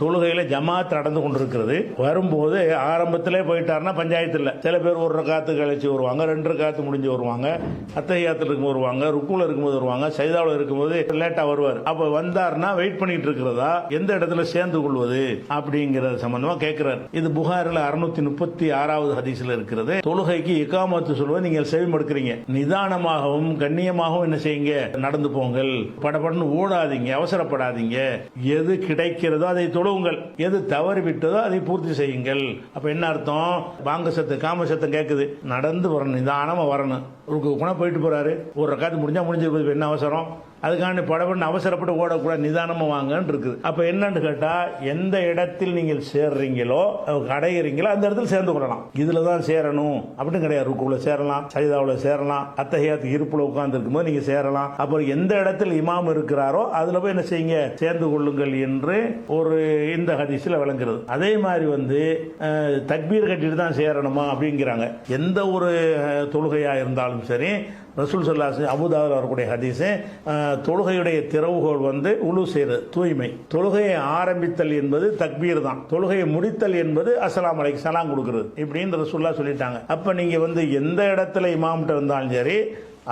தொழுகையில ஜமாத் நடந்து கொண்டிருக்கிறது. வரும்போது ஆரம்பத்திலே போயிட்டாருன்னா பஞ்சாயத்து இல்லை. சில பேர் ஒரு ரக்காத்து கழிச்சு வருவாங்க, 2 ரக்காத்து முடிஞ்சு வருவாங்க, அத்தஹியாத்துல இருக்கும் வருவாங்க, ருக்குல இருக்கும்போது வருவாங்க, சைதாவில் இருக்கும்போது லேட்டா வருவார். அப்ப வந்தாருன்னா வெயிட் பண்ணிட்டு இருக்கிறதா, எந்த இடத்துல சேர்ந்து கொள்வது அப்படிங்கறது சம்பந்தமா கேட்கிறார். இது புகாரில் 636வது ஹதீஸ்ல இருக்கிறது. தொழுகைக்கு இகாமத்து சொல்வது நீங்கள் செவிமடுக்கிறீங்க. நிதானமாகவும் கண்ணியமாகவும் என்ன செய்யுங்க, நடந்து போங்கள். படபடன்னு ஓடாதீங்க, அவசரப்படாதீங்க. எது கிடைக்கிறதோ அதை தொழுவுங்கள், எது தவறி விட்டதோ அதை பூர்த்தி செய்யுங்கள். அப்ப என்ன அர்த்தம்? பாங்க சத்தம் காம சத்தம் கேட்குது, நடந்து வரணும், நிதானமா வரணும். போயிட்டு போறாரு, ஒரு ரக்காத்து முடிஞ்சா முடிஞ்சு, என்ன அவசரம்? அதுக்கான படப்பட்டு அவசரப்பட்டு ஓடக்கூடாது, நிதானமா வாங்கன்னு இருக்குது. அப்ப என்னன்னு கேட்டா, எந்த இடத்தில் நீங்கள் சேர்றீங்களோ அடையிறீங்களோ அந்த இடத்துல சேர்ந்து கொள்ளலாம். இதுலதான் சேரணும் அப்படின்னு கிடையாது. ருக்குல சேரலாம், சஜிதாவுல சேரலாம், அத்தஹியாத்து இருப்புல உட்கார்ந்து இருக்கும்போது நீங்க சேரலாம். அப்புறம் எந்த இடத்தில் இமாம் இருக்கிறாரோ அதுல போய் என்ன செய்யுங்க, சேர்ந்து கொள்ளுங்கள் என்று ஒரு இந்த ஹதீஸ்ல விளங்குறது. அதே மாதிரி தக்பீர் கட்டிட்டு தான் சேரணுமா அப்படிங்கிறாங்க. எந்த ஒரு தொழுகையா இருந்தாலும் சரி, ரசூல் ஸல்லல்லாஹு அலைஹி வஸல்லம் அபூதாவுல வரக்கூடிய ஹதீஸ், தொழுகையுடைய திறவுகோல் உலு செய்யறது, தூய்மை. தொழுகையை ஆரம்பித்தல் என்பது தக்பீர் தான், தொழுகையை முடித்தல் என்பது அஸ்ஸலாமு அலைக்கும் சலாம் கொடுக்கிறது. இப்படின்னு ரசூலுல்லாஹ் சொல்லிட்டாங்க. அப்ப நீங்க எந்த இடத்துல இமாம்கிட்ட இருந்தாலும் சரி,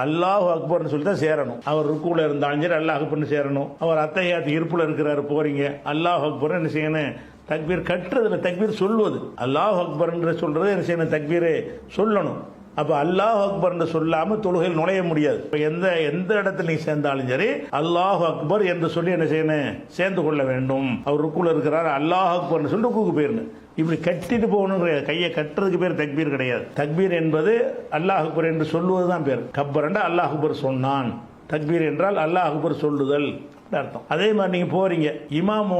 அல்லாஹ் அக்பர்னு சொல்லி தான் சேரணும். அவர் ருக்குல இருந்தாலும் சரி அல்லாஹ் அக்பர்னு சேரணும். அவர் அத்தஹியாத் இருப்புல இருக்கிறாரு, போறீங்க, அல்லாஹ் அக்பர் என்ன செய்யணும், தக்பீர் கட்டுறதுல தக்பீர் சொல்வது, அல்லாஹ் அக்பர் என்று சொல்றது என்ன செய்யணும், தக்பீரை சொல்லணும். அப்ப அல்லாஹ் அக்பர் என்று சொல்லாம தொழுகையில் நுழைய முடியாது. எந்த இடத்துல நீ சேர்ந்தாலும் சரி அல்லாஹ் அக்பர் என்று சொல்லி என்ன செய்யணும், சேர்ந்து கொள்ள வேண்டும். அவர் ருக்குல இருக்கிறார், அல்லாஹ் அக்பர் சொல்லி ருக்குக்கு போயிருங்க. இப்படி கட்டிட்டு போகணும் கிடையாது. கையை கட்டுறதுக்கு பேர் தக்பீர் கிடையாது. தக்பீர் என்பது அல்லாஹ் அக்பர் என்று சொல்லுவதுதான் பேர். கப்பர் என்றால் அல்லாஹ் அக்பர் சொன்னான், தக்பீர் என்றால் அல்லாஹ் அக்பர் சொல்லுதல் அர்த்தம். அதே மாதிரி நீங்க போறீங்க, இமாம்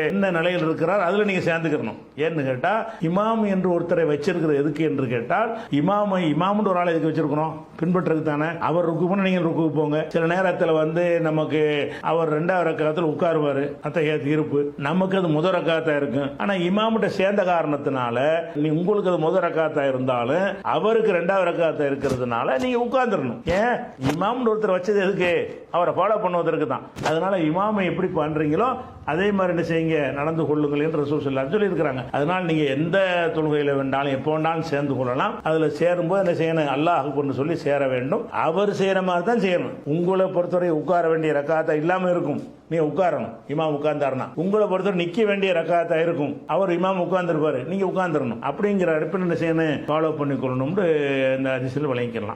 என்ன நிலையில் இருக்கிறார் அதுல நீங்க சேர்ந்துக்கணும். ஏன்னு கேட்டா, இமாம் என்று ஒருத்தரை வச்சிருக்கிறது எதுக்கு என்று கேட்டால், இமாம் ஒரு ஆளை எதுக்கு வச்சிருக்கிறோம், பின்பற்றுறதுக்கு தானே. அவர் ருக்கு போன நீங்க ருக்கு போங்க. சில நேரத்தில் நமக்கு அவர் 2வது ரக்காத்தில் உட்காருவாரு, அத்தஹியாத் இருப்பு, நமக்கு அது முதல் ரக்காத்தா இருக்கும். ஆனா இமாம்கிட்ட சேர்ந்த காரணத்தினால உங்களுக்கு அது முதல் ரக்காத்தா இருந்தாலும் அவருக்கு 2வது ரக்காத்தா இருக்கிறதுனால நீங்க உட்கார்ந்துடணும். ஏன்? இமாம் ஒருத்தர் வச்சது எதுக்கு, அவரை ஃபாலோ பண்ணுவதற்கு தான். அதனால இமாமை எப்படி பண்றீங்களோ அதே மாதிரி என்ன செய்யுங்க, நடந்து கொள்ளுங்கள் என்று ரசூல் ஸல்லல்லாஹு அலைஹி வஸல்லம் சொல்லி இருக்கிறாங்க. அதனால நீங்க எந்த தொழுகையில வேண்டாலும் எப்போ வேண்டாலும் சேர்ந்து கொள்ளலாம். அதுல சேரும்போது என்ன செய்யணும், அல்லாஹ் அக்பர்னு சொல்லி சேர வேண்டும். அவர் செய்யற மாதிரி தான் செய்யணும். உங்களை பொறுத்தவரை உட்கார வேண்டிய ரக்காத்தா இல்லாம இருக்கும், நீ உட்காரணும். இமாம் உட்கார்ந்தாருன்னா உங்களை பொறுத்தவரை நிக்க வேண்டிய ரக்காத்தா இருக்கும், அவர் இமாம் உட்கார்ந்துருப்பாரு, நீங்க உட்கார்ந்துடணும். அப்படிங்கிற அடிப்படையில் என்ன செய்யணும், ஃபாலோ பண்ணிக்கொள்ளணும்னு இந்த ஹதீஸ்ல விளங்கிக்கலாம்.